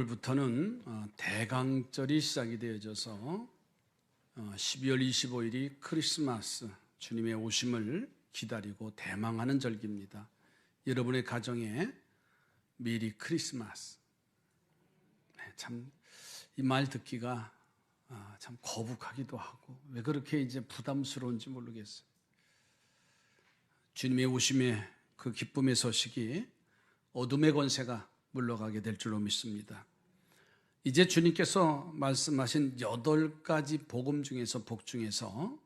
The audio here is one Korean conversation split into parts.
오늘부터는 대강절이 시작이 되어져서 12월 25일이 크리스마스 주님의 오심을 기다리고 대망하는 절기입니다. 여러분의 가정에 메리 크리스마스. 참 이 말 듣기가 참 거북하기도 하고 왜 그렇게 이제 부담스러운지 모르겠어요. 주님의 오심의 그 기쁨의 소식이 어둠의 권세가 물러가게 될 줄로 믿습니다. 이제 주님께서 말씀하신 8가지 복음 중에서 복 중에서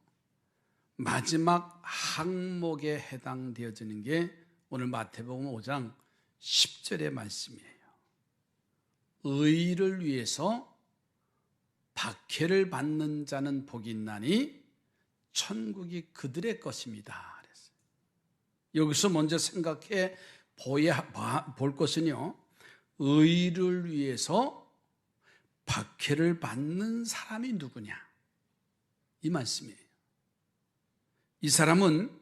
마지막 항목에 해당되어지는 게 오늘 마태복음 5장 10절의 말씀이에요. 의를 위해서 박해를 받는 자는 복이 있나니 천국이 그들의 것입니다. 그랬어요. 여기서 먼저 생각해 볼 것은요, 의를 위해서 박해를 받는 사람이 누구냐, 이 말씀이에요. 이 사람은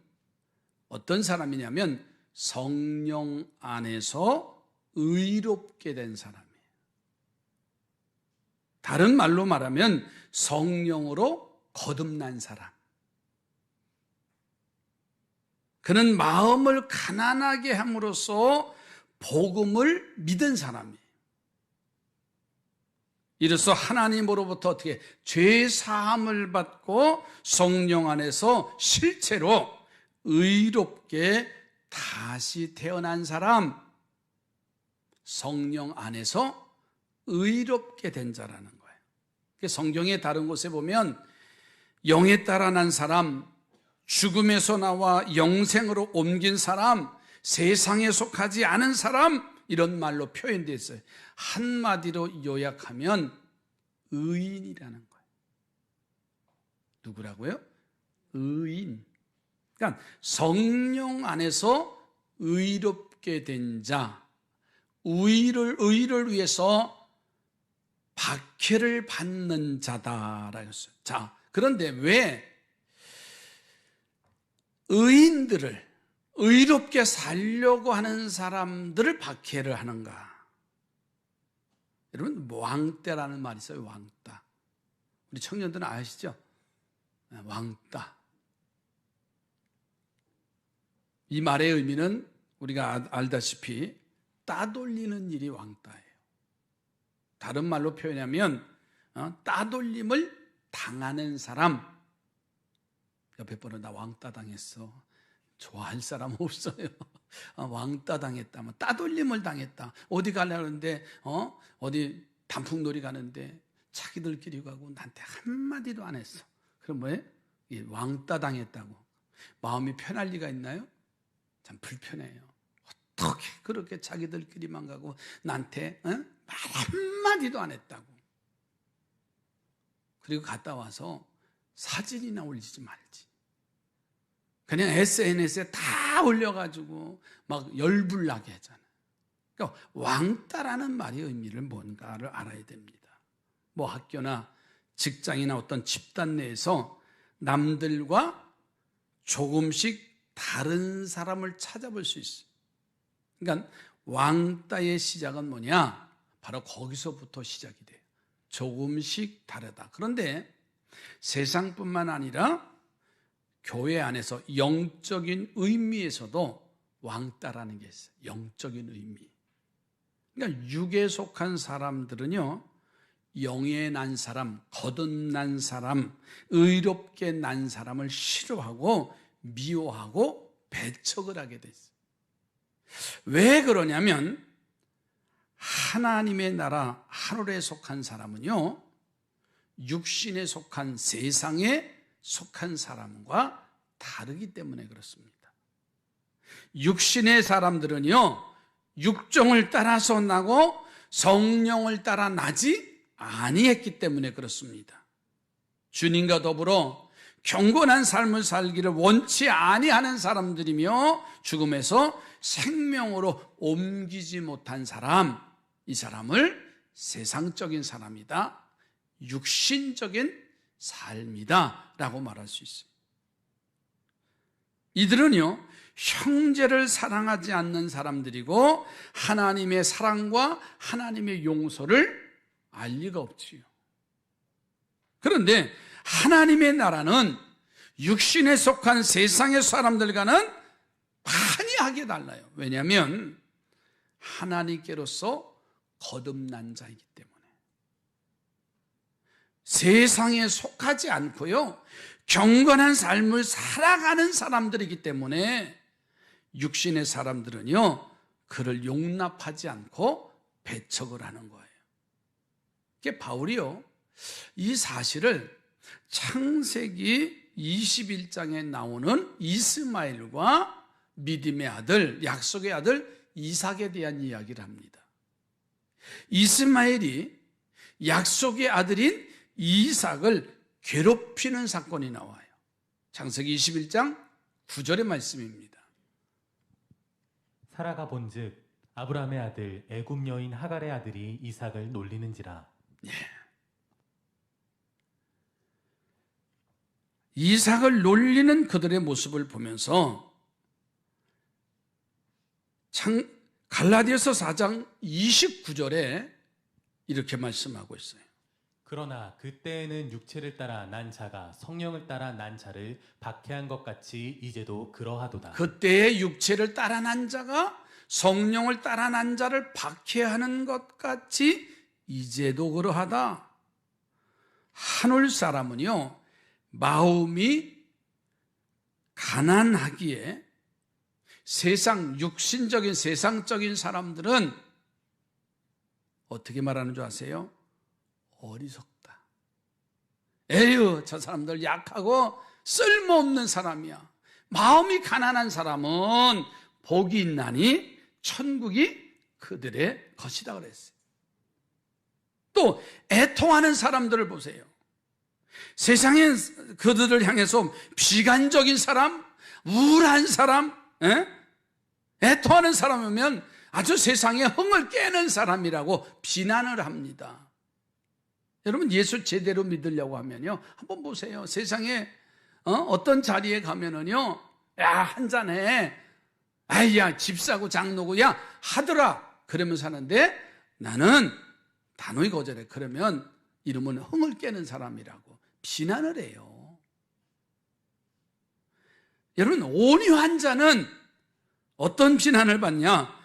어떤 사람이냐면 성령 안에서 의롭게 된 사람이에요. 다른 말로 말하면 성령으로 거듭난 사람. 그는 마음을 가난하게 함으로써 복음을 믿은 사람이에요. 이로써 하나님으로부터 어떻게 죄 사함을 받고 성령 안에서 실제로 의롭게 다시 태어난 사람, 성령 안에서 의롭게 된 자라는 거예요. 성경의 다른 곳에 보면 영에 따라 난 사람, 죽음에서 나와 영생으로 옮긴 사람, 세상에 속하지 않은 사람, 이런 말로 표현되어 있어요. 한마디로 요약하면 의인이라는 거예요. 누구라고요? 의인. 그러니까 성령 안에서 의롭게 된 자, 의를 위해서 박해를 받는 자다라고 했어요. 자, 그런데 왜 의인들을, 의롭게 살려고 하는 사람들을 박해를 하는가? 여러분, 왕따라는 말이 있어요. 왕따. 우리 청년들은 아시죠? 왕따. 이 말의 의미는 우리가 알다시피 따돌리는 일이 왕따예요. 다른 말로 표현하면 따돌림을 당하는 사람. 옆에 분은 나 왕따 당했어. 좋아할 사람 없어요. 왕따 당했다, 따돌림을 당했다. 어디 가려고 하는데 어디 단풍놀이 가는데 자기들끼리 가고 나한테 한마디도 안 했어. 그럼 뭐예요? 왕따 당했다고. 마음이 편할 리가 있나요? 참 불편해요. 어떻게 그렇게 자기들끼리만 가고 나한테 말 한마디도 안 했다고. 그리고 갔다 와서 사진이나 올리지 말지. 그냥 SNS에 다 올려가지고 막 열불나게 하잖아요. 그러니까 왕따라는 말의 의미를 뭔가를 알아야 됩니다. 뭐 학교나 직장이나 어떤 집단 내에서 남들과 조금씩 다른 사람을 찾아볼 수 있어요. 그러니까 왕따의 시작은 뭐냐? 바로 거기서부터 시작이 돼요. 조금씩 다르다. 그런데 세상뿐만 아니라 교회 안에서 영적인 의미에서도 왕따라는 게 있어요. 영적인 의미. 그러니까 육에 속한 사람들은요, 영에 난 사람, 거듭난 사람, 의롭게 난 사람을 싫어하고 미워하고 배척을 하게 돼 있어요. 왜 그러냐면 하나님의 나라 하늘에 속한 사람은요, 육신에 속한 세상에 속한 사람과 다르기 때문에 그렇습니다. 육신의 사람들은요, 육정을 따라서 나고 성령을 따라 나지 아니했기 때문에 그렇습니다. 주님과 더불어 경건한 삶을 살기를 원치 아니하는 사람들이며 죽음에서 생명으로 옮기지 못한 사람, 이 사람을 세상적인 사람이다, 육신적인 삶이다 라고 말할 수 있어요. 이들은요, 형제를 사랑하지 않는 사람들이고 하나님의 사랑과 하나님의 용서를 알 리가 없지요. 그런데 하나님의 나라는 육신에 속한 세상의 사람들과는 판이하게 달라요. 왜냐하면 하나님께로서 거듭난 자이기 때문에. 세상에 속하지 않고요, 경건한 삶을 살아가는 사람들이기 때문에 육신의 사람들은요, 그를 용납하지 않고 배척을 하는 거예요. 그게 바울이요, 이 사실을 창세기 21장에 나오는 이스마엘과 믿음의 아들, 약속의 아들 이삭에 대한 이야기를 합니다. 이스마엘이 약속의 아들인 이삭을 괴롭히는 사건이 나와요. 창세기 21장 9절의 말씀입니다. 사라가 본즉 아브라함의 아들 애굽 여인 하갈의 아들이 이삭을 놀리는지라. 이삭을 놀리는 그들의 모습을 보면서 갈라디아서 4장 29절에 이렇게 말씀하고 있어요. 그러나 그때에는 육체를 따라 난 자가 성령을 따라 난 자를 박해한 것 같이 이제도 그러하도다. 그때의 육체를 따라 난 자가 성령을 따라 난 자를 박해하는 것 같이 이제도 그러하다. 하늘 사람은요, 마음이 가난하기에 육신적인 세상적인 사람들은 어떻게 말하는 줄 아세요? 어리석다. 에휴, 저 사람들 약하고 쓸모없는 사람이야. 마음이 가난한 사람은 복이 있나니 천국이 그들의 것이다 그랬어요. 또 애통하는 사람들을 보세요. 세상에 그들을 향해서 비관적인 사람, 우울한 사람, 애통하는 사람이면 아주 세상에 흥을 깨는 사람이라고 비난을 합니다. 여러분, 예수 제대로 믿으려고 하면요, 한번 보세요. 세상에 어떤 자리에 가면은요, 야, 한잔해, 아이야, 집사고 장로고, 야, 하더라, 그러면서 하는데 나는 단호히 거절해. 그러면 이름은 흥을 깨는 사람이라고 비난을 해요. 여러분, 온유한 자는 어떤 비난을 받냐?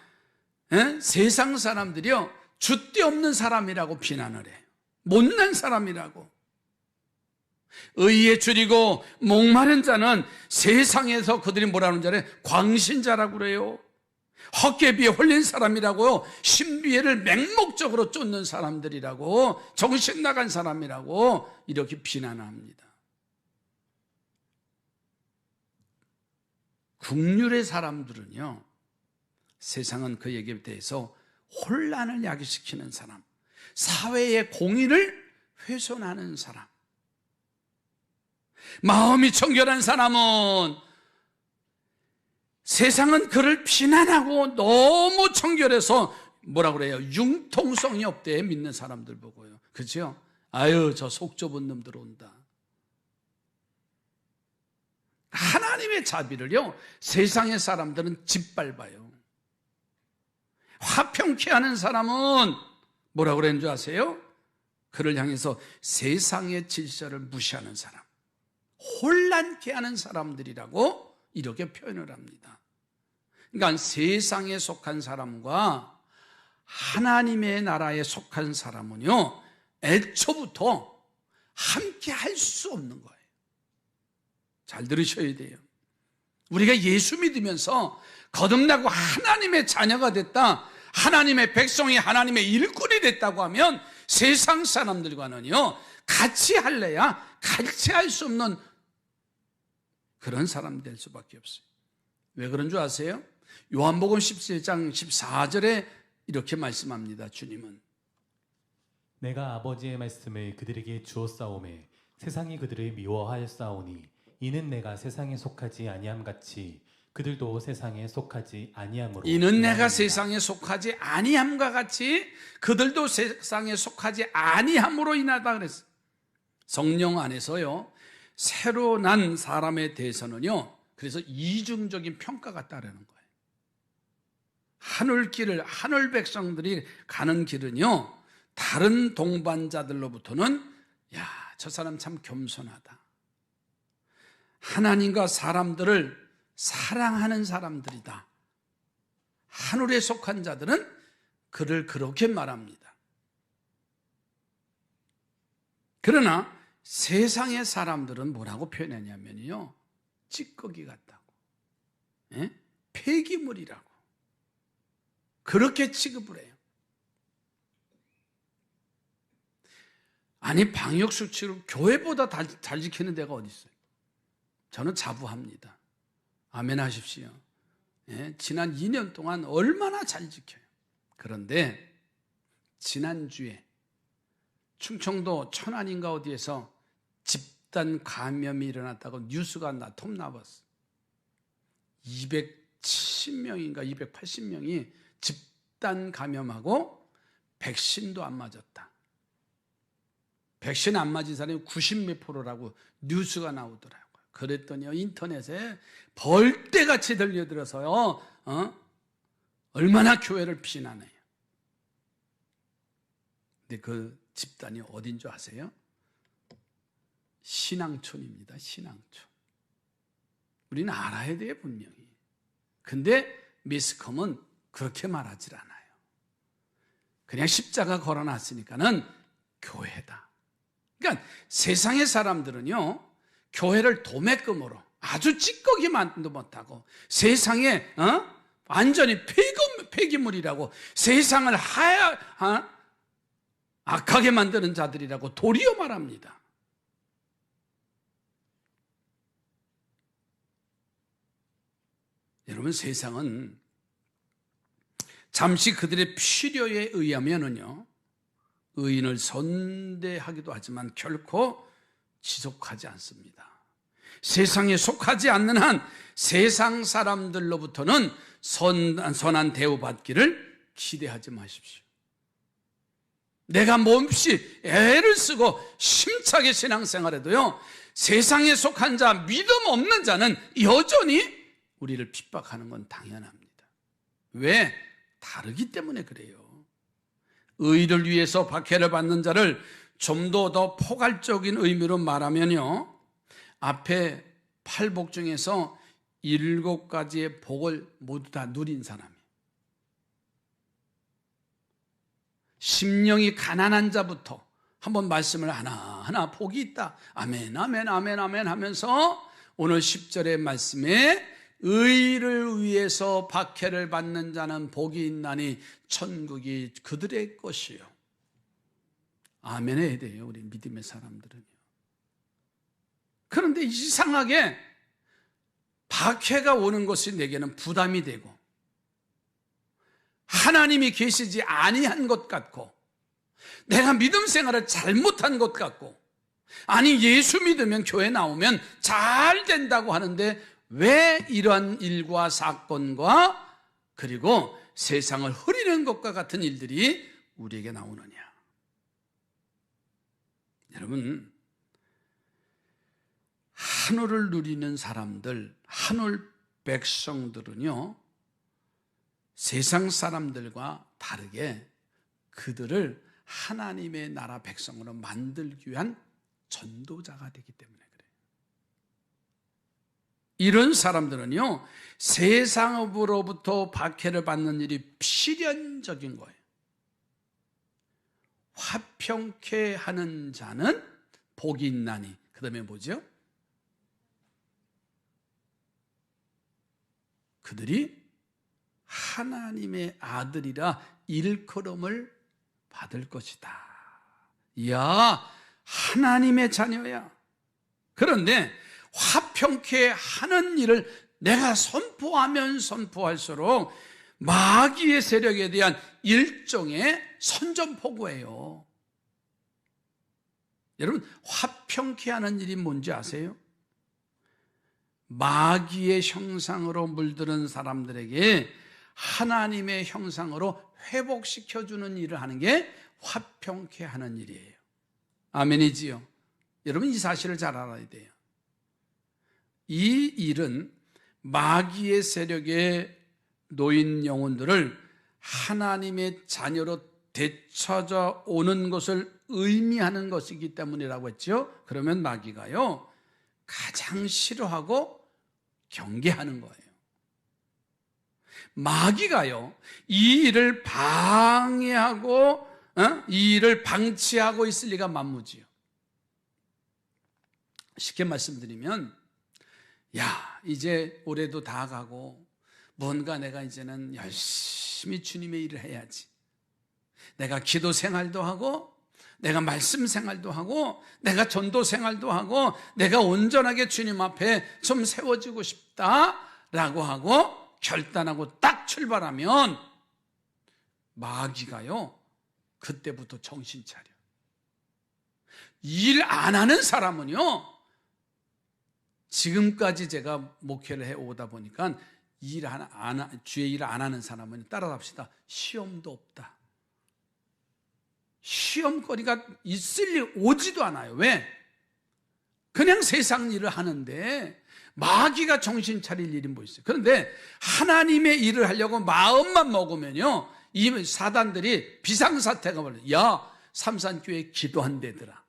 세상 사람들이요, 줏대 없는 사람이라고 비난을 해요. 못난 사람이라고. 의에 줄이고 목마른 자는 세상에서 그들이 뭐라는 자래? 광신자라고 그래요. 헛개비에 홀린 사람이라고요. 신비회를 맹목적으로 쫓는 사람들이라고, 정신 나간 사람이라고 이렇게 비난합니다. 국률의 사람들은요, 세상은 그에게 대해서 혼란을 야기시키는 사람, 사회의 공의를 훼손하는 사람, 마음이 청결한 사람은 세상은 그를 비난하고 너무 청결해서 뭐라 그래요? 융통성이 없대 믿는 사람들 보고요. 그렇죠? 아유, 저 속 좁은 놈들 온다. 하나님의 자비를요, 세상의 사람들은 짓밟아요. 화평케 하는 사람은 뭐라 그랬는 줄 아세요? 그를 향해서 세상의 질서를 무시하는 사람, 혼란케 하는 사람들이라고 이렇게 표현을 합니다. 그러니까 세상에 속한 사람과 하나님의 나라에 속한 사람은요, 애초부터 함께 할 수 없는 거예요. 잘 들으셔야 돼요. 우리가 예수 믿으면서 거듭나고 하나님의 자녀가 됐다, 하나님의 백성이 하나님의 일꾼이 됐다고 하면 세상 사람들과는요, 같이 할래야 같이 할 수 없는 그런 사람 될 수밖에 없어요. 왜 그런 줄 아세요? 요한복음 17장 14절에 이렇게 말씀합니다. 주님은 내가 아버지의 말씀을 그들에게 주었사오매 세상이 그들을 미워하였사오니 이는 내가 세상에 속하지 아니함 같이 그들도 세상에 속하지 아니함으로. 이는 내가 세상에 속하지 아니함과 같이 그들도 세상에 속하지 아니함으로 인하다 그랬어요. 성령 안에서요, 새로 난 사람에 대해서는요, 그래서 이중적인 평가가 따르는 거예요. 하늘길을, 하늘 백성들이 가는 길은요, 다른 동반자들로부터는 야, 저 사람 참 겸손하다. 하나님과 사람들을 사랑하는 사람들이다. 하늘에 속한 자들은 그를 그렇게 말합니다. 그러나 세상의 사람들은 뭐라고 표현하냐면요, 찌꺼기 같다고, 폐기물이라고 그렇게 취급을 해요. 아니, 방역수칙을 교회보다 잘 지키는 데가 어디 있어요? 저는 자부합니다. 아멘 하십시오. 지난 2년 동안 얼마나 잘 지켜요. 그런데 지난주에 충청도 천안인가 어디에서 집단 감염이 일어났다고 뉴스가 톱나봤어요. 270명인가 280명이 집단 감염하고 백신도 안 맞았다. 백신 안 맞은 사람이 90몇 %라고 뉴스가 나오더라고요. 그랬더니 인터넷에 벌떼같이 들려들어서요, 얼마나 교회를 비난해요. 근데 그 집단이 어딘 줄 아세요? 신앙촌입니다. 신앙촌. 우리는 알아야 돼요, 분명히. 근데 미스컴은 그렇게 말하질 않아요. 그냥 십자가 걸어놨으니까는 교회다. 그러니까 세상의 사람들은요, 교회를 도매금으로 아주 찌꺼기만도 못하고 세상에 완전히 폐기물이라고, 세상을 악하게 만드는 자들이라고 도리어 말합니다. 여러분, 세상은 잠시 그들의 필요에 의하면은요, 의인을 선대하기도 하지만 결코 지속하지 않습니다. 세상에 속하지 않는 한 세상 사람들로부터는 선한 대우받기를 기대하지 마십시오. 내가 몹시 애를 쓰고 심차게 신앙생활해도요, 세상에 속한 자, 믿음 없는 자는 여전히 우리를 핍박하는 건 당연합니다. 왜? 다르기 때문에 그래요. 의를 위해서 박해를 받는 자를 좀 더 포괄적인 의미로 말하면요, 앞에 8복 중에서 7가지의 복을 모두 다 누린 사람이에요. 심령이 가난한 자부터 한번 말씀을 하나하나 복이 있다, 아멘 아멘 아멘 아멘 하면서 오늘 10절의 말씀에 의를 위해서 박해를 받는 자는 복이 있나니 천국이 그들의 것이요. 아멘 해야 돼요, 우리 믿음의 사람들은요. 그런데 이상하게 박해가 오는 것이 내게는 부담이 되고, 하나님이 계시지 아니한 것 같고, 내가 믿음 생활을 잘못한 것 같고, 아니 예수 믿으면 교회 나오면 잘 된다고 하는데 왜 이러한 일과 사건과 그리고 세상을 흐리는 것과 같은 일들이 우리에게 나오느냐. 여러분, 하늘을 누리는 사람들, 하늘 백성들은요, 세상 사람들과 다르게 그들을 하나님의 나라 백성으로 만들기 위한 전도자가 되기 때문에 그래요. 이런 사람들은요, 세상으로부터 박해를 받는 일이 필연적인 거예요. 화평케 하는 자는 복이 있나니, 그 다음에 뭐죠? 그들이 하나님의 아들이라 일컬음을 받을 것이다. 이야, 하나님의 자녀야. 그런데 화평케 하는 일을 내가 선포하면 선포할수록 마귀의 세력에 대한 일종의 선전포고예요. 여러분, 화평케 하는 일이 뭔지 아세요? 마귀의 형상으로 물들은 사람들에게 하나님의 형상으로 회복시켜주는 일을 하는 게 화평케 하는 일이에요. 아멘이지요? 여러분, 이 사실을 잘 알아야 돼요. 이 일은 마귀의 세력에 놓인 영혼들을 하나님의 자녀로 되찾아 오는 것을 의미하는 것이기 때문이라고 했죠. 그러면 마귀가요, 가장 싫어하고 경계하는 거예요. 마귀가요, 이 일을 방해하고 이 일을 방치하고 있을 리가 만무지요. 쉽게 말씀드리면, 야, 이제 올해도 다 가고 뭔가 내가 이제는 열심히 주님의 일을 해야지. 내가 기도 생활도 하고 내가 말씀 생활도 하고 내가 전도 생활도 하고 내가 온전하게 주님 앞에 좀 세워지고 싶다라고 하고 결단하고 딱 출발하면 마귀가요, 그때부터 정신 차려. 일 안 하는 사람은요, 지금까지 제가 목회를 해오다 보니까 주의 일 안 하는 사람은 따라갑시다. 시험도 없다. 시험거리가 있을 리 오지도 않아요. 왜? 그냥 세상 일을 하는데 마귀가 정신 차릴 일이 뭐 있어요. 그런데 하나님의 일을 하려고 마음만 먹으면요, 이 사단들이 비상사태가 벌어요. 야, 삼산교회 기도한대더라.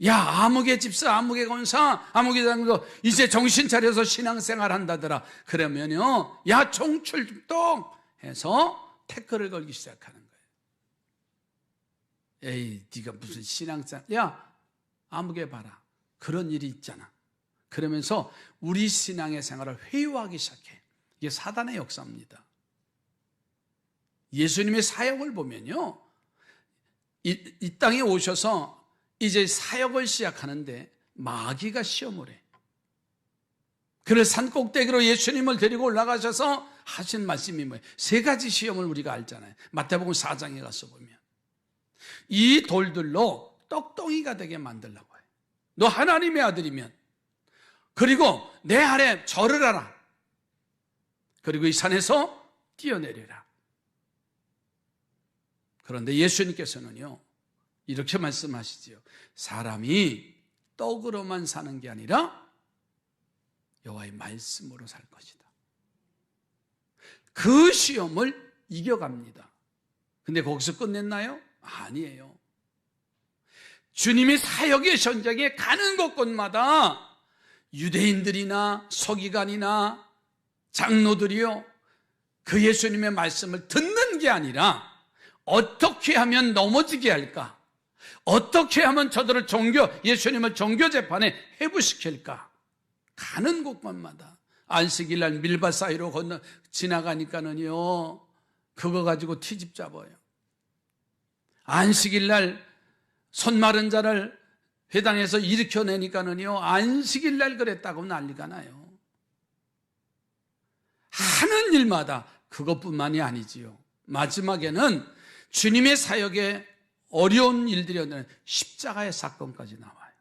야, 아무개 집사, 아무개 권사, 아무개 장도 이제 정신 차려서 신앙생활 한다더라. 그러면요, 야, 총출동 해서 태클을 걸기 시작하는 거예요. 에이, 네가 무슨 신앙생활, 야, 아무개 봐라. 그런 일이 있잖아. 그러면서 우리 신앙의 생활을 회유하기 시작해. 이게 사단의 역사입니다. 예수님의 사역을 보면요, 이 땅에 오셔서 이제 사역을 시작하는데 마귀가 시험을 해. 그래서 산꼭대기로 예수님을 데리고 올라가셔서 하신 말씀이 뭐예요? 세 가지 시험을 우리가 알잖아요. 마태복음 4장에 가서 보면 이 돌들로 떡덩이가 되게 만들라고 해요. 너 하나님의 아들이면, 그리고 내 아래 절을 하라. 그리고 이 산에서 뛰어내려라. 그런데 예수님께서는요, 이렇게 말씀하시지요. 사람이 떡으로만 사는 게 아니라 여호와의 말씀으로 살 것이다. 그 시험을 이겨갑니다. 근데 거기서 끝냈나요? 아니에요. 주님이 사역의 전쟁에 가는 곳곳마다 유대인들이나 서기관이나 장로들이요, 그 예수님의 말씀을 듣는 게 아니라 어떻게 하면 넘어지게 할까? 어떻게 하면 저들을 예수님을 종교 재판에 회부시킬까? 가는 곳마다 안식일날 밀밭 사이로 지나가니까는요, 그거 가지고 트집 잡아요. 안식일날 손 마른 자를 회당에서 일으켜내니까는요, 안식일날 그랬다고 난리가 나요. 하는 일마다 그것뿐만이 아니지요. 마지막에는 주님의 사역에 어려운 일들이었는데 십자가의 사건까지 나와요.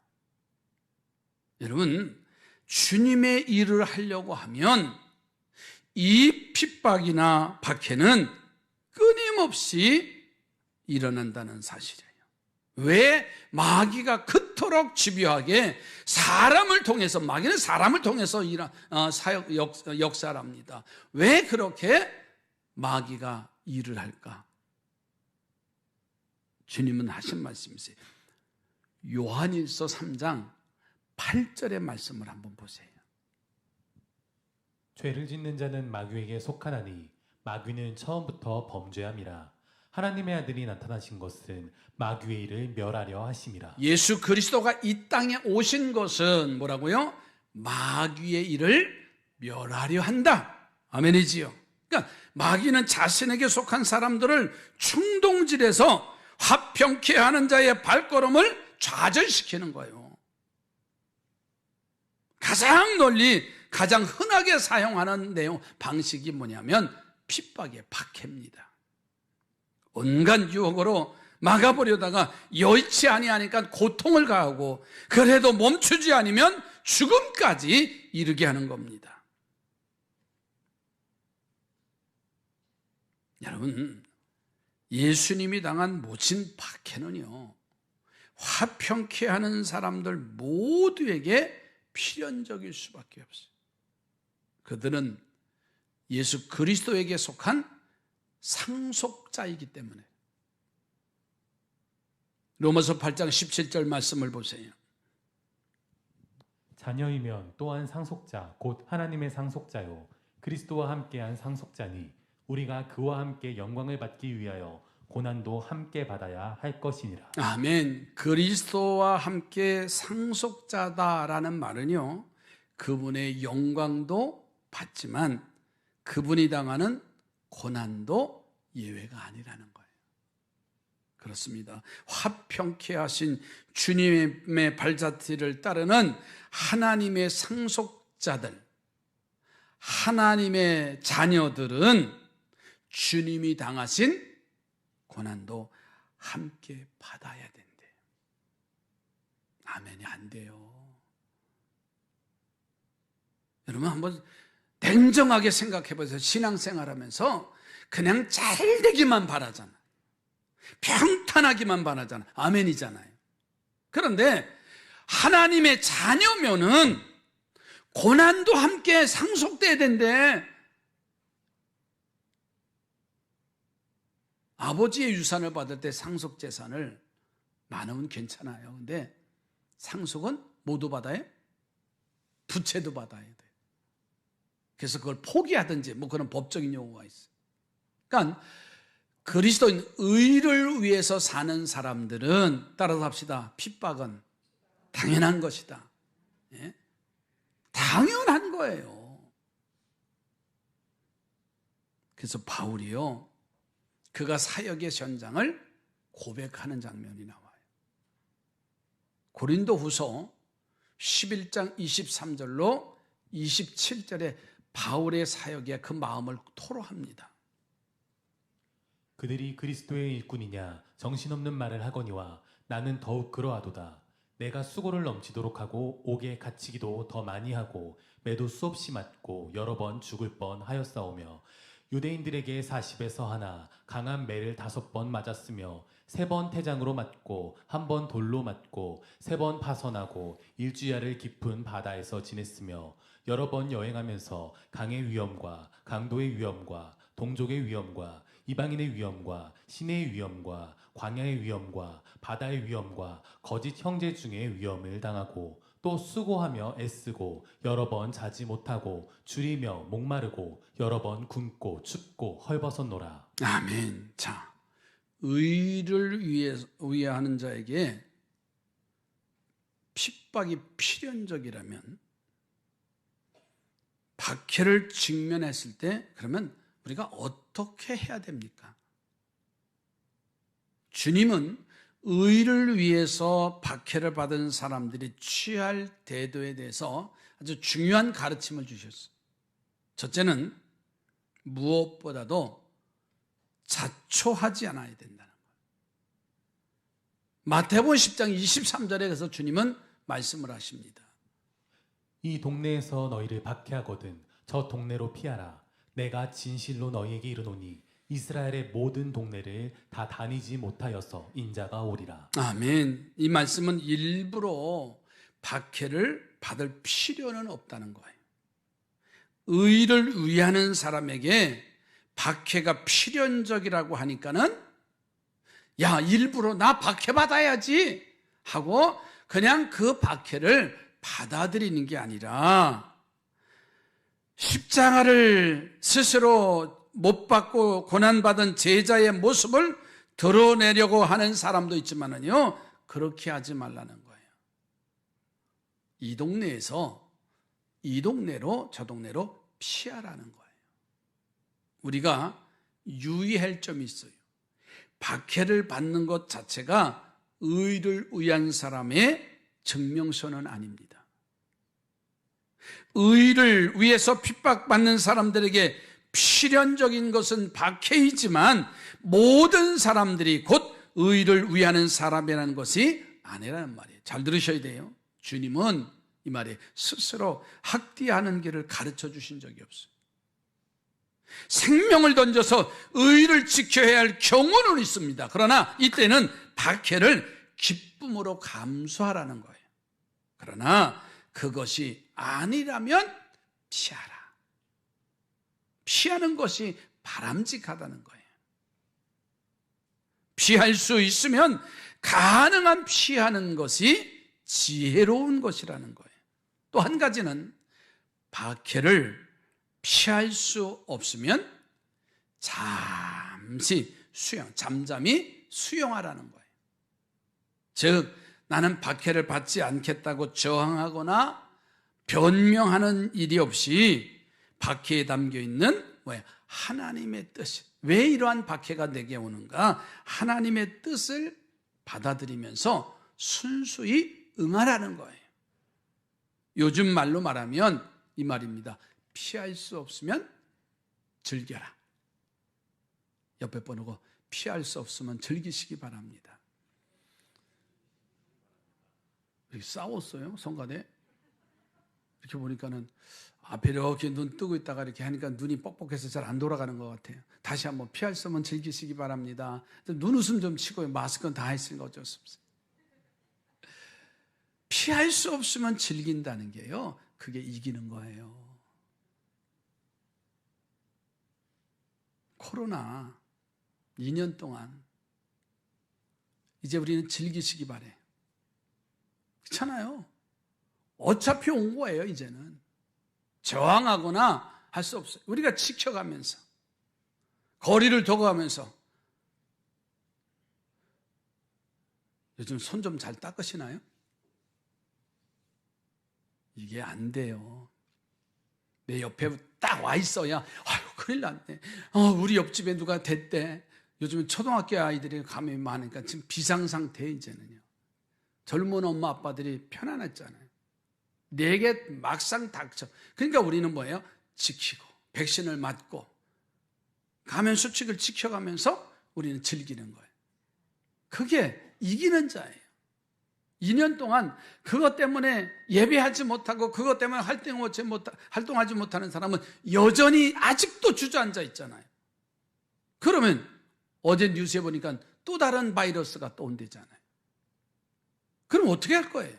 여러분, 주님의 일을 하려고 하면 이 핍박이나 박해는 끊임없이 일어난다는 사실이에요. 왜 마귀가 그토록 집요하게 마귀는 사람을 통해서 역사랍니다. 왜 그렇게 마귀가 일을 할까? 주님은 하신 말씀이세요. 요한일서 3장 8절의 말씀을 한번 보세요. 죄를 짓는 자는 마귀에게 속하나니 마귀는 처음부터 범죄함이라. 하나님의 아들이 나타나신 것은 마귀의 일을 멸하려 하심이라. 예수 그리스도가 이 땅에 오신 것은 뭐라고요? 마귀의 일을 멸하려 한다. 아멘이지요. 그러니까 마귀는 자신에게 속한 사람들을 충동질해서 화평케 하는 자의 발걸음을 좌절시키는 거예요. 가장 널리, 가장 흔하게 사용하는 방식이 뭐냐면 핍박의 박해입니다. 온갖 유혹으로 막아보려다가 여의치 아니하니까 고통을 가하고, 그래도 멈추지 않으면 죽음까지 이르게 하는 겁니다. 여러분, 예수님이 당한 모진 박해는요, 화평케 하는 사람들 모두에게 필연적일 수밖에 없어요. 그들은 예수 그리스도에게 속한 상속자이기 때문에. 로마서 8장 17절 말씀을 보세요. 자녀이면 또한 상속자 곧 하나님의 상속자요 그리스도와 함께한 상속자니 우리가 그와 함께 영광을 받기 위하여 고난도 함께 받아야 할 것이니라. 아멘. 그리스도와 함께 상속자다라는 말은요, 그분의 영광도 받지만 그분이 당하는 고난도 예외가 아니라는 거예요. 그렇습니다. 화평케 하신 주님의 발자취를 따르는 하나님의 상속자들, 하나님의 자녀들은 주님이 당하신 고난도 함께 받아야 된대요. 아멘이 안 돼요. 여러분 한번 냉정하게 생각해 보세요. 신앙생활하면서 그냥 잘 되기만 바라잖아. 평탄하기만 바라잖아. 아멘이잖아요. 그런데 하나님의 자녀면은 고난도 함께 상속돼야 된대. 아버지의 유산을 받을 때 상속 재산을 많으면 괜찮아요. 근데 상속은 모두 받아요? 부채도 받아야 돼. 그래서 그걸 포기하든지 뭐 그런 법적인 용어가 있어요. 그러니까 그리스도인 의를 위해서 사는 사람들은 따라서 합시다. 핍박은 당연한 것이다. 예? 당연한 거예요. 그래서 바울이요, 그가 사역의 현장을 고백하는 장면이 나와요. 고린도후서 11장 23절로 27절에 바울의 사역의 그 마음을 토로합니다. 그들이 그리스도의 일꾼이냐 정신없는 말을 하거니와 나는 더욱 그러하도다. 내가 수고를 넘치도록 하고 옥에 갇히기도 더 많이 하고 매도 수없이 맞고 여러 번 죽을 뻔하였사오며 유대인들에게 40에서 하나 강한 매를 5번 맞았으며 3번 태장으로 맞고 1번 돌로 맞고 3번 파선하고 일주야를 깊은 바다에서 지냈으며 여러 번 여행하면서 강의 위험과 강도의 위험과 동족의 위험과 이방인의 위험과 시내의 위험과 광야의 위험과 바다의 위험과 거짓 형제 중의 위험을 당하고 또 수고하며 애쓰고 여러 번 자지 못하고 줄이며 목마르고 여러 번 굶고 춥고 헐벗었노라. 아멘. 자, 의를 위해 하는 자에게 핍박이 필연적이라면, 박해를 직면했을 때 그러면 우리가 어떻게 해야 됩니까? 주님은 의를 위해서 박해를 받은 사람들이 취할 태도에 대해서 아주 중요한 가르침을 주셨어요. 첫째는 무엇보다도 자초하지 않아야 된다는 거예요. 마태복음 10장 23절에 그래서 주님은 말씀을 하십니다. 이 동네에서 너희를 박해하거든 저 동네로 피하라. 내가 진실로 너희에게 이르노니 이스라엘의 모든 동네를 다 다니지 못하여서 인자가 오리라. 아멘. 이 말씀은 일부러 박해를 받을 필요는 없다는 거예요. 의를 위하는 사람에게 박해가 필연적이라고 하니까는 야, 일부러 나 박해받아야지 하고 그냥 그 박해를 받아들이는 게 아니라 십자가를 스스로 못 받고 고난받은 제자의 모습을 드러내려고 하는 사람도 있지만은요, 그렇게 하지 말라는 거예요. 이 동네에서 이 동네로 저 동네로 피하라는 거예요. 우리가 유의할 점이 있어요. 박해를 받는 것 자체가 의를 위한 사람의 증명서는 아닙니다. 의를 위해서 핍박받는 사람들에게 필연적인 것은 박해이지만 모든 사람들이 곧 의를 위하는 사람이라는 것이 아니라는 말이에요. 잘 들으셔야 돼요. 주님은 이 말에 스스로 학대하는 길을 가르쳐 주신 적이 없어요. 생명을 던져서 의를 지켜야 할 경우는 있습니다. 그러나 이때는 박해를 기쁨으로 감수하라는 거예요. 그러나 그것이 아니라면 피하라. 피하는 것이 바람직하다는 거예요. 피할 수 있으면 가능한 피하는 것이 지혜로운 것이라는 거예요. 또 한 가지는 박해를 피할 수 없으면 잠잠히 수용하라는 거예요. 즉, 나는 박해를 받지 않겠다고 저항하거나 변명하는 일이 없이 박해에 담겨 있는 하나님의 뜻. 왜 이러한 박해가 내게 오는가? 하나님의 뜻을 받아들이면서 순수히 응하라는 거예요. 요즘 말로 말하면 이 말입니다. 피할 수 없으면 즐겨라. 옆에 보고 피할 수 없으면 즐기시기 바랍니다. 이렇게 싸웠어요, 성가대. 이렇게 보니까는 앞에 이렇게 눈 뜨고 있다가 이렇게 하니까 눈이 뻑뻑해서 잘 안 돌아가는 것 같아요. 다시 한번 피할 수 없으면 즐기시기 바랍니다. 눈웃음 좀 치고요. 마스크는 다 했으니까 어쩔 수 없어요. 피할 수 없으면 즐긴다는 게요, 그게 이기는 거예요. 코로나 2년 동안 이제 우리는 즐기시기 바래. 그렇잖아요. 어차피 온 거예요. 이제는 저항하거나 할 수 없어요. 우리가 지켜가면서 거리를 둬가면서. 요즘 손 좀 잘 닦으시나요? 이게 안 돼요. 내 옆에 딱 와 있어야 아유 큰일 났네. 우리 옆집에 누가 됐대. 요즘은 초등학교 아이들이 감염이 많으니까 지금 비상상태에 이제는요. 젊은 엄마 아빠들이 편안했잖아요. 내게 막상 닥쳐. 그러니까 우리는 뭐예요? 지키고 백신을 맞고 감염 수칙을 지켜가면서 우리는 즐기는 거예요. 그게 이기는 자예요. 2년 동안 그것 때문에 예배하지 못하고 그것 때문에 활동하지 못하는 사람은 여전히 아직도 주저앉아 있잖아요. 그러면 어제 뉴스에 보니까 또 다른 바이러스가 또 온대잖아요. 그럼 어떻게 할 거예요?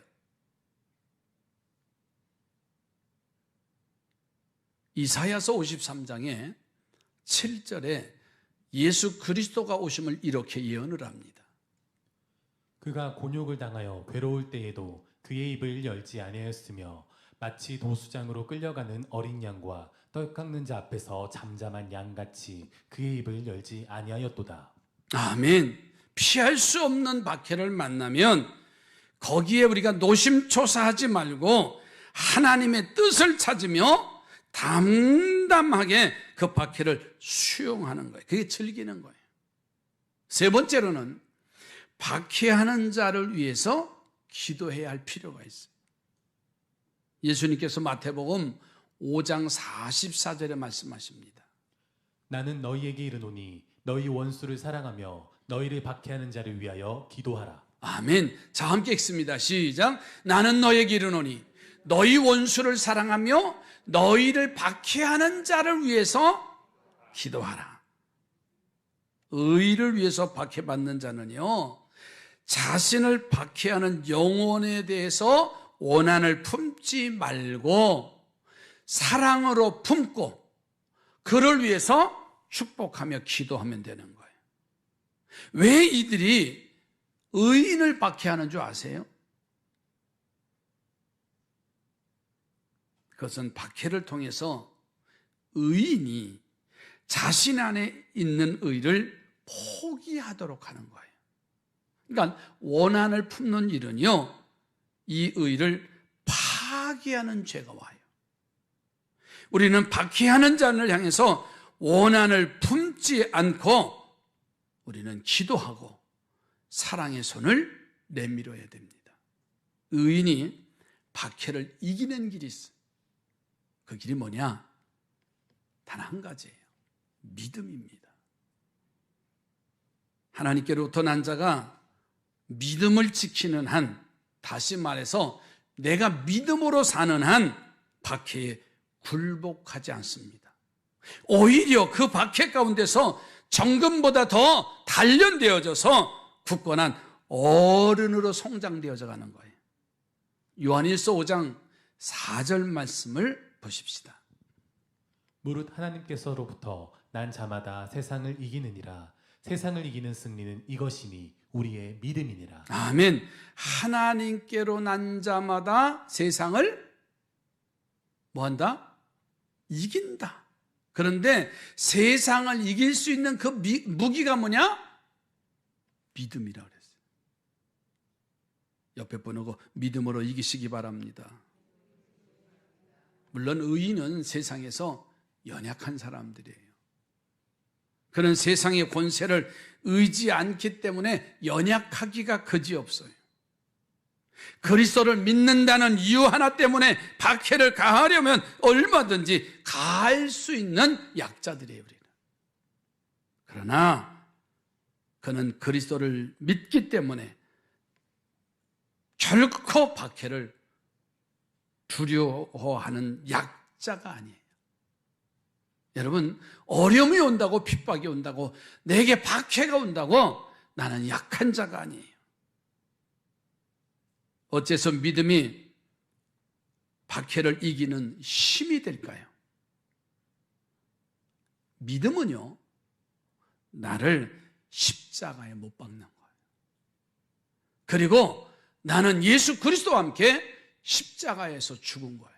이사야서 53장에 7절에 예수 그리스도가 오심을 이렇게 예언을 합니다. 그가 곤욕을 당하여 괴로울 때에도 그의 입을 열지 아니하였으며 마치 도수장으로 끌려가는 어린 양과 떡 깎는 자 앞에서 잠잠한 양같이 그의 입을 열지 아니하였도다. 아멘. 피할 수 없는 박해를 만나면 거기에 우리가 노심초사하지 말고 하나님의 뜻을 찾으며 담담하게 그 박해를 수용하는 거예요. 그게 즐기는 거예요. 세 번째로는 박해하는 자를 위해서 기도해야 할 필요가 있어요. 예수님께서 마태복음 5장 44절에 말씀하십니다. 나는 너희에게 이르노니 너희 원수를 사랑하며 너희를 박해하는 자를 위하여 기도하라. 아멘. 자, 함께 읽습니다. 시작. 나는 너희에게 이르노니 너희 원수를 사랑하며 너희를 박해하는 자를 위해서 기도하라. 의를 위해서 박해받는 자는요, 자신을 박해하는 영혼에 대해서 원한을 품지 말고 사랑으로 품고 그를 위해서 축복하며 기도하면 되는 거예요. 왜 이들이 의인을 박해하는 줄 아세요? 그것은 박해를 통해서 의인이 자신 안에 있는 의를 포기하도록 하는 거예요. 그러니까 원한을 품는 일은요, 이 의를 파기하는 죄가 와요. 우리는 박해하는 자를 향해서 원한을 품지 않고 우리는 기도하고 사랑의 손을 내밀어야 됩니다. 의인이 박해를 이기는 길이 있어요. 그 길이 뭐냐? 단 한 가지예요. 믿음입니다. 하나님께로부터 난 자가 믿음을 지키는 한, 다시 말해서 내가 믿음으로 사는 한 박해에 굴복하지 않습니다. 오히려 그 박해 가운데서 정금보다 더 단련되어져서 굳건한 어른으로 성장되어져 가는 거예요. 요한일서 5장 4절 말씀을 보십시다. 무릇 하나님께서로부터 난 자마다 세상을 이기느니라. 세상을 이기는 승리는 이것이니 우리의 믿음이니라. 아멘. 하나님께로 난 자마다 세상을 뭐한다? 이긴다. 그런데 세상을 이길 수 있는 그 무기가 뭐냐? 믿음이라 그랬어요. 옆에 분하고 믿음으로 이기시기 바랍니다. 물론 의인은 세상에서 연약한 사람들이에요. 그런 세상의 권세를 의지 않기 때문에 연약하기가 그지없어요. 그리스도를 믿는다는 이유 하나 때문에 박해를 가하려면 얼마든지 가할 수 있는 약자들이에요, 우리는. 그러나 그는 그리스도를 믿기 때문에 결코 박해를 두려워하는 약자가 아니에요. 여러분, 어려움이 온다고, 핍박이 온다고, 내게 박해가 온다고 나는 약한 자가 아니에요. 어째서 믿음이 박해를 이기는 힘이 될까요? 믿음은요, 나를 십자가에 못 박는 거예요. 그리고 나는 예수 그리스도와 함께 십자가에서 죽은 거예요.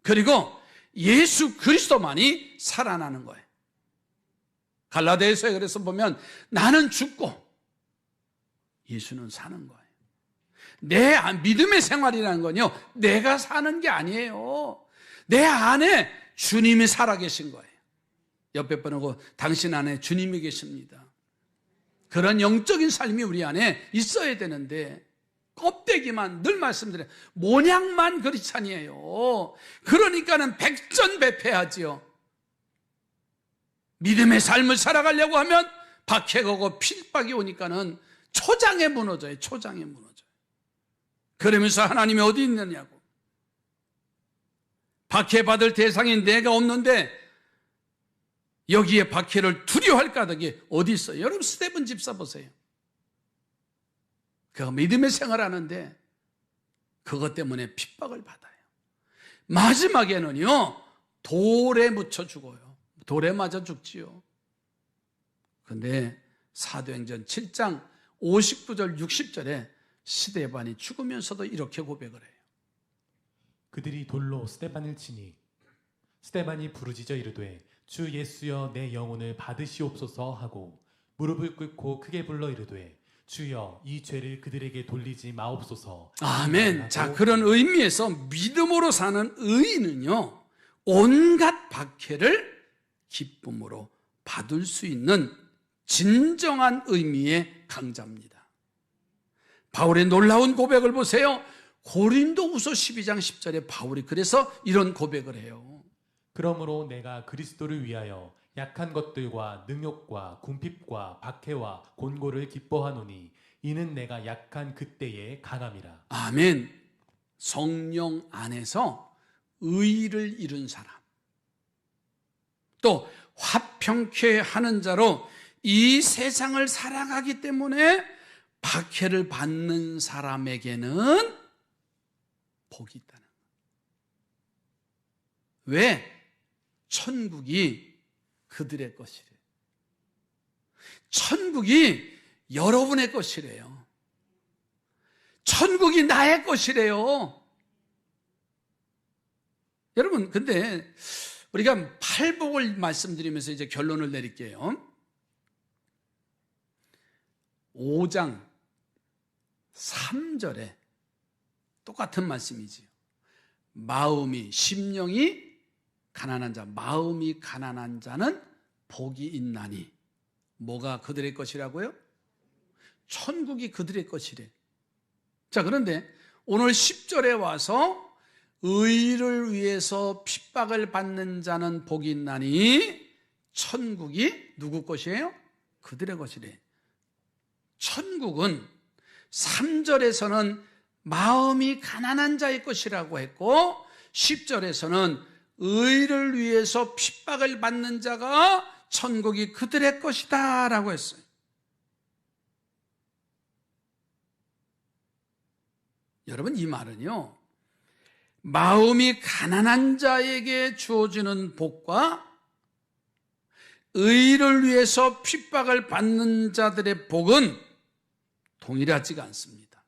그리고 예수 그리스도만이 살아나는 거예요. 갈라디아서에 그래서 보면 나는 죽고 예수는 사는 거예요. 내 믿음의 생활이라는 건요, 내가 사는 게 아니에요. 내 안에 주님이 살아계신 거예요. 옆에 분하고 당신 안에 주님이 계십니다. 그런 영적인 삶이 우리 안에 있어야 되는데 껍데기만, 늘 말씀드려요, 모양만 그리스찬이에요. 그러니까는 백전백패하지요. 믿음의 삶을 살아가려고 하면 박해가 오고 핍박이 오니까는 초장에 무너져요. 초장에 무너져요. 그러면서 하나님이 어디 있느냐고. 박해받을 대상인 내가 없는데 여기에 박해를 두려워할 까닭이 어디 있어요? 여러분, 스데반 집사 보세요. 그가 믿음의 생활하는데 그것 때문에 핍박을 받아요. 마지막에는요, 돌에 묻혀 죽어요. 돌에 맞아 죽지요. 그런데 사도행전 7장 59절 60절에 스데반이 죽으면서도 이렇게 고백을 해요. 그들이 돌로 스데반을 치니 스데반이 부르짖어 이르되 주 예수여 내 영혼을 받으시옵소서 하고 무릎을 꿇고 크게 불러 이르되 주여 이 죄를 그들에게 돌리지 마옵소서. 아멘. 자, 그런 의미에서 믿음으로 사는 의인은요, 온갖 박해를 기쁨으로 받을 수 있는 진정한 의미의 강자입니다. 바울의 놀라운 고백을 보세요. 고린도후서 12장 10절에 바울이 그래서 이런 고백을 해요. 그러므로 내가 그리스도를 위하여 약한 것들과 능욕과 궁핍과 박해와 곤고를 기뻐하노니 이는 내가 약한 그때에 강함이라. 아멘. 성령 안에서 의를 이룬 사람, 또 화평케 하는 자로 이 세상을 살아가기 때문에 박해를 받는 사람에게는 복이 있다는 거예요. 왜? 천국이 그들의 것이래요. 천국이 여러분의 것이래요. 천국이 나의 것이래요. 여러분, 근데 우리가 팔복을 말씀드리면서 이제 결론을 내릴게요. 5장 3절에 똑같은 말씀이지요. 마음이, 심령이 가난한 자, 마음이 가난한 자는 복이 있나니. 뭐가 그들의 것이라고요? 천국이 그들의 것이래. 자, 그런데 오늘 10절에 와서 의를 위해서 핍박을 받는 자는 복이 있나니 천국이 누구 것이에요? 그들의 것이래. 천국은 3절에서는 마음이 가난한 자의 것이라고 했고 10절에서는 의를 위해서 핍박을 받는 자가 천국이 그들의 것이다 라고 했어요. 여러분, 이 말은요, 마음이 가난한 자에게 주어지는 복과 의를 위해서 핍박을 받는 자들의 복은 동일하지가 않습니다.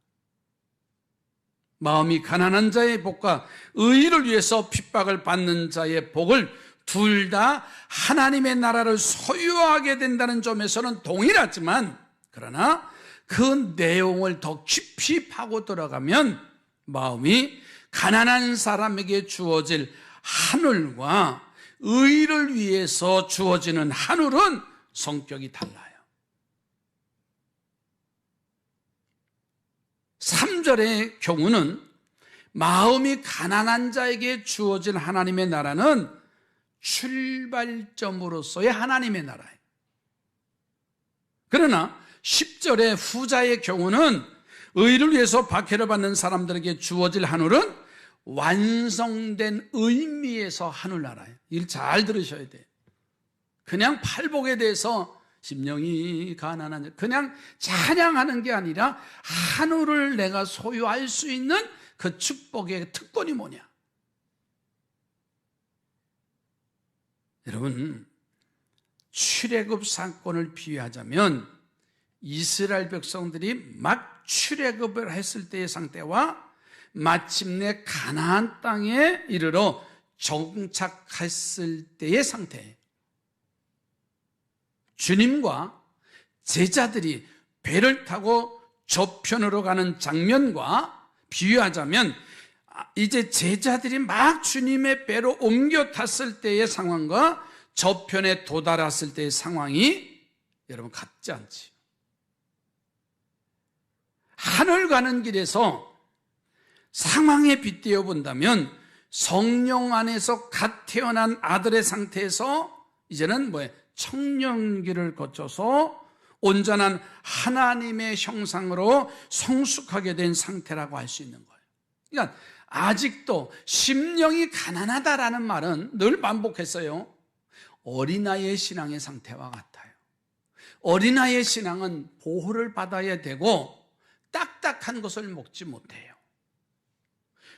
마음이 가난한 자의 복과 의를 위해서 핍박을 받는 자의 복을 둘 다 하나님의 나라를 소유하게 된다는 점에서는 동일하지만, 그러나 그 내용을 더 깊이 파고 들어가면 마음이 가난한 사람에게 주어질 하늘과 의를 위해서 주어지는 하늘은 성격이 달라요. 3절의 경우는 마음이 가난한 자에게 주어진 하나님의 나라는 출발점으로서의 하나님의 나라예요. 그러나 10절의 후자의 경우는 의를 위해서 박해를 받는 사람들에게 주어질 하늘은 완성된 의미에서 하늘나라예요. 이걸 잘 들으셔야 돼요. 그냥 팔복에 대해서 심령이 가난한, 그냥 찬양하는 게 아니라 하늘을 내가 소유할 수 있는 그 축복의 특권이 뭐냐? 여러분, 출애굽 사건을 비유하자면 이스라엘 백성들이 막 출애굽을 했을 때의 상태와 마침내 가나안 땅에 이르러 정착했을 때의 상태예요. 주님과 제자들이 배를 타고 저편으로 가는 장면과 비유하자면, 이제 제자들이 막 주님의 배로 옮겨 탔을 때의 상황과 저편에 도달했을 때의 상황이 여러분 같지 않지요. 하늘 가는 길에서 상황에 빗대어 본다면 성령 안에서 갓 태어난 아들의 상태에서 이제는 청년기를 거쳐서 온전한 하나님의 형상으로 성숙하게 된 상태라고 할 수 있는 거예요. 그러니까 아직도 심령이 가난하다라는 말은 늘 반복했어요. 어린아이의 신앙의 상태와 같아요. 어린아이의 신앙은 보호를 받아야 되고 딱딱한 것을 먹지 못해요.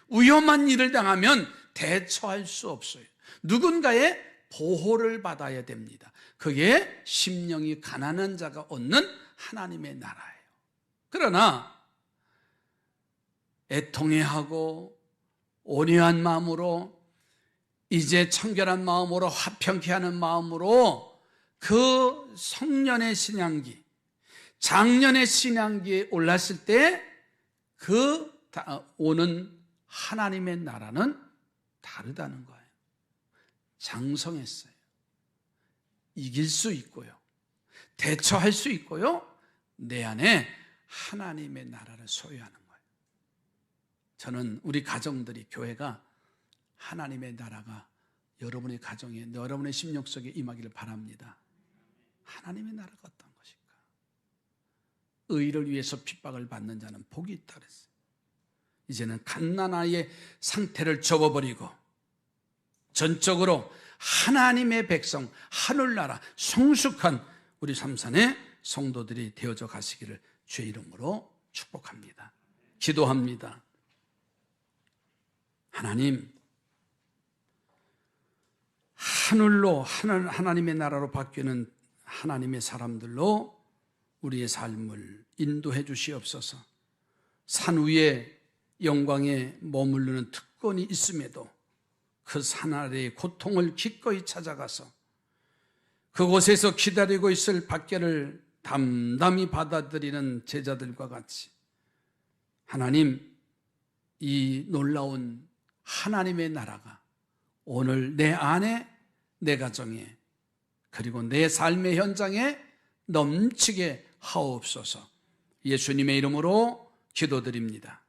위험한 일을 당하면 대처할 수 없어요. 누군가의 보호를 받아야 됩니다. 그게 심령이 가난한 자가 얻는 하나님의 나라예요. 그러나 애통해하고 온유한 마음으로, 이제 청결한 마음으로, 화평케 하는 마음으로 그 성년의 신앙기, 장년의 신앙기에 올랐을 때 그 오는 하나님의 나라는 다르다는 거예요. 장성했어요. 이길 수 있고요, 대처할 수 있고요, 내 안에 하나님의 나라를 소유하는 거예요. 저는 우리 가정들이, 교회가 하나님의 나라가 여러분의 가정에, 여러분의 심령 속에 임하기를 바랍니다. 하나님의 나라가 어떤 것일까? 의를 위해서 핍박을 받는 자는 복이 있다 그랬어요. 이제는 갓난아이의 상태를 접어버리고 전적으로 하나님의 백성, 하늘나라, 성숙한 우리 삼산의 성도들이 되어져 가시기를 주의 이름으로 축복합니다. 기도합니다. 하나님, 하늘로, 하나님의 나라로 바뀌는 하나님의 사람들로 우리의 삶을 인도해 주시옵소서. 산 위에 영광에 머무르는 특권이 있음에도 그 산 아래의 고통을 기꺼이 찾아가서 그곳에서 기다리고 있을 박해를 담담히 받아들이는 제자들과 같이, 하나님, 이 놀라운 하나님의 나라가 오늘 내 안에, 내 가정에, 그리고 내 삶의 현장에 넘치게 하옵소서. 예수님의 이름으로 기도드립니다.